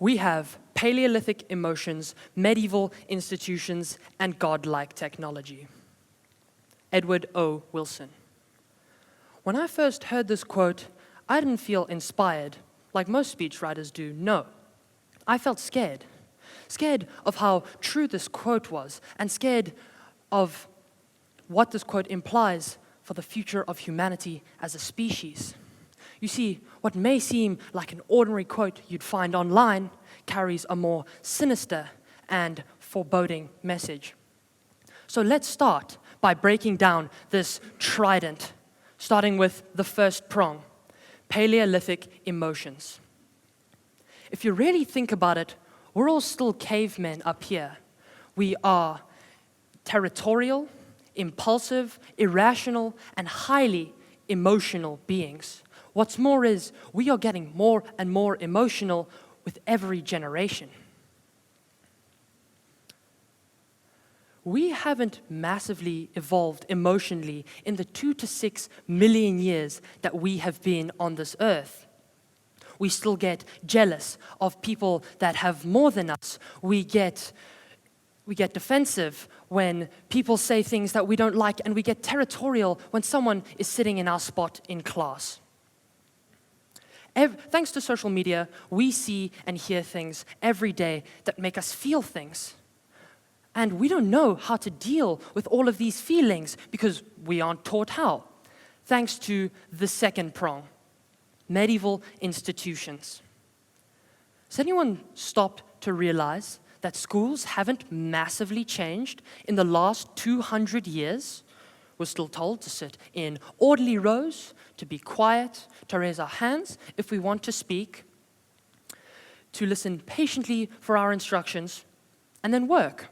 we have Paleolithic emotions, medieval institutions, and godlike technology. Edward O. Wilson. When I first heard this quote, I didn't feel inspired, like most speechwriters do, no. I felt scared. Scared of how true this quote was, and scared of what this quote implies for the future of humanity as a species. You see, what may seem like an ordinary quote you'd find online carries a more sinister and foreboding message. So let's start by breaking down this trident, starting with the first prong, Paleolithic emotions. If you really think about it, we're all still cavemen up here. We are territorial, impulsive, irrational, and highly emotional beings. What's more is, we are getting more and more emotional with every generation. We haven't massively evolved emotionally in the 2 to 6 million years that we have been on this earth. We still get jealous of people that have more than us. We get defensive when people say things that we don't like, and we get territorial when someone is sitting in our spot in class. Thanks to social media, we see and hear things every day that make us feel things. And we don't know how to deal with all of these feelings because we aren't taught how. Thanks to the second prong, medieval institutions. Has anyone stopped to realize that schools haven't massively changed in the last 200 years? We're still told to sit in orderly rows, to be quiet, to raise our hands if we want to speak, to listen patiently for our instructions, and then work.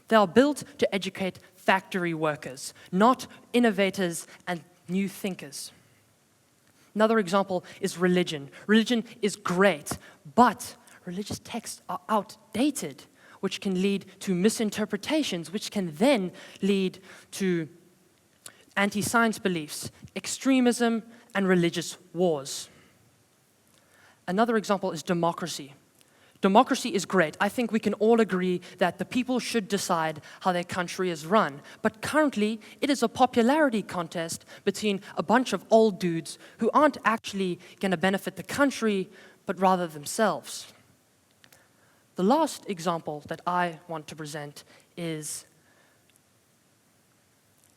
They are built to educate factory workers, not innovators and new thinkers. Another example is religion. Religion is great, but religious texts are outdated, which can lead to misinterpretations, which can then lead to anti-science beliefs, extremism, and religious wars. Another example is democracy. Democracy is great. I think we can all agree that the people should decide how their country is run. But currently, it is a popularity contest between a bunch of old dudes who aren't actually going to benefit the country, but rather themselves. The last example that I want to present is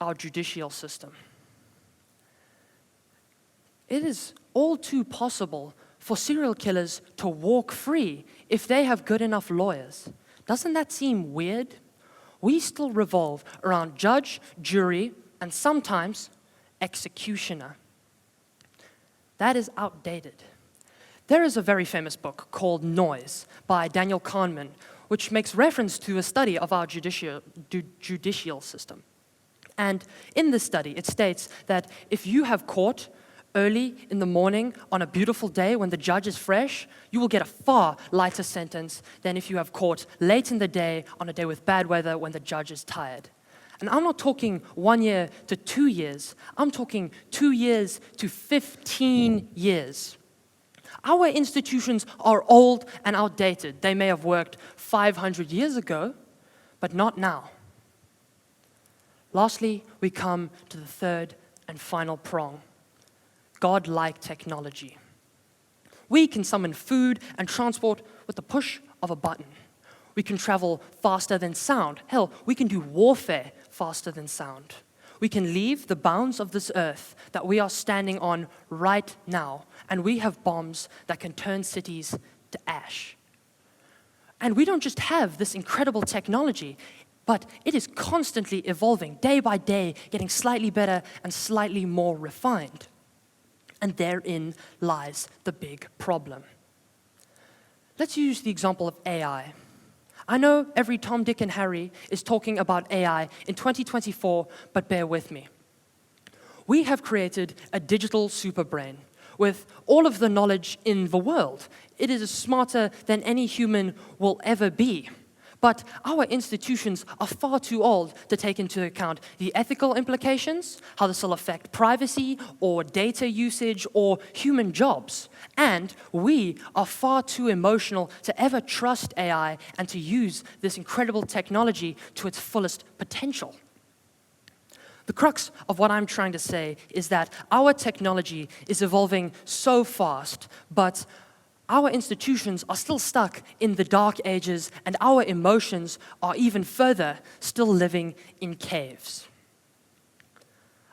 our judicial system. It is all too possible for serial killers to walk free if they have good enough lawyers. Doesn't that seem weird? We still revolve around judge, jury, and sometimes executioner. That is outdated. There is a very famous book called Noise by Daniel Kahneman, which makes reference to a study of our judicial system. And in this study, it states that if you have court early in the morning on a beautiful day when the judge is fresh, you will get a far lighter sentence than if you have court late in the day on a day with bad weather when the judge is tired. And I'm not talking 1 year to 2 years. I'm talking 2 years to 15 years. Our institutions are old and outdated. They may have worked 500 years ago, but not now. Lastly, we come to the third and final prong, godlike technology. We can summon food and transport with the push of a button. We can travel faster than sound. Hell, we can do warfare faster than sound. We can leave the bounds of this earth that we are standing on right now, and we have bombs that can turn cities to ash. And we don't just have this incredible technology, but it is constantly evolving, day by day, getting slightly better and slightly more refined. And therein lies the big problem. Let's use the example of AI. I know every Tom, Dick, and Harry is talking about AI in 2024, but bear with me. We have created a digital superbrain with all of the knowledge in the world. It is smarter than any human will ever be. But our institutions are far too old to take into account the ethical implications, how this will affect privacy or data usage or human jobs. And we are far too emotional to ever trust AI and to use this incredible technology to its fullest potential. The crux of what I'm trying to say is that our technology is evolving so fast, but our institutions are still stuck in the dark ages, and our emotions are even further still living in caves.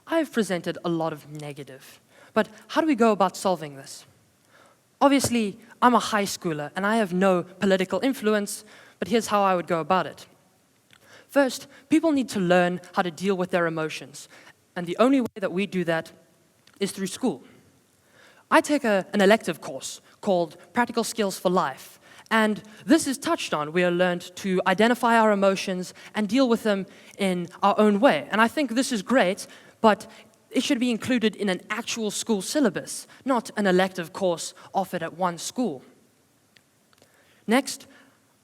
I've presented a lot of negative, but how do we go about solving this? Obviously, I'm a high schooler, and I have no political influence, but here's how I would go about it. First, people need to learn how to deal with their emotions, and the only way that we do that is through school. I take an elective course called Practical Skills for Life, and this is touched on. We are learned to identify our emotions and deal with them in our own way. And I think this is great, but it should be included in an actual school syllabus, not an elective course offered at one school. Next,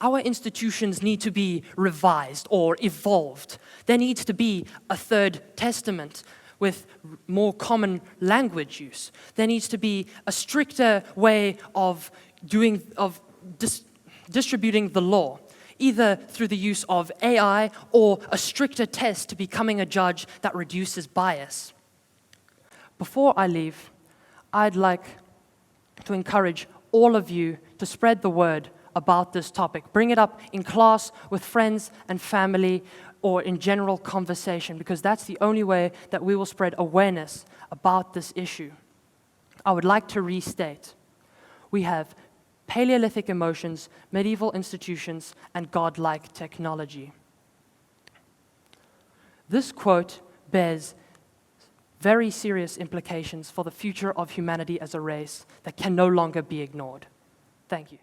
our institutions need to be revised or evolved. There needs to be a third testament with more common language use. There needs to be a stricter way of distributing the law, either through the use of AI or a stricter test to becoming a judge that reduces bias. Before I leave, I'd like to encourage all of you to spread the word about this topic. Bring it up in class with friends and family or in general conversation, because that's the only way that we will spread awareness about this issue. I would like to restate, we have Paleolithic emotions, medieval institutions, and godlike technology. This quote bears very serious implications for the future of humanity as a race that can no longer be ignored. Thank you.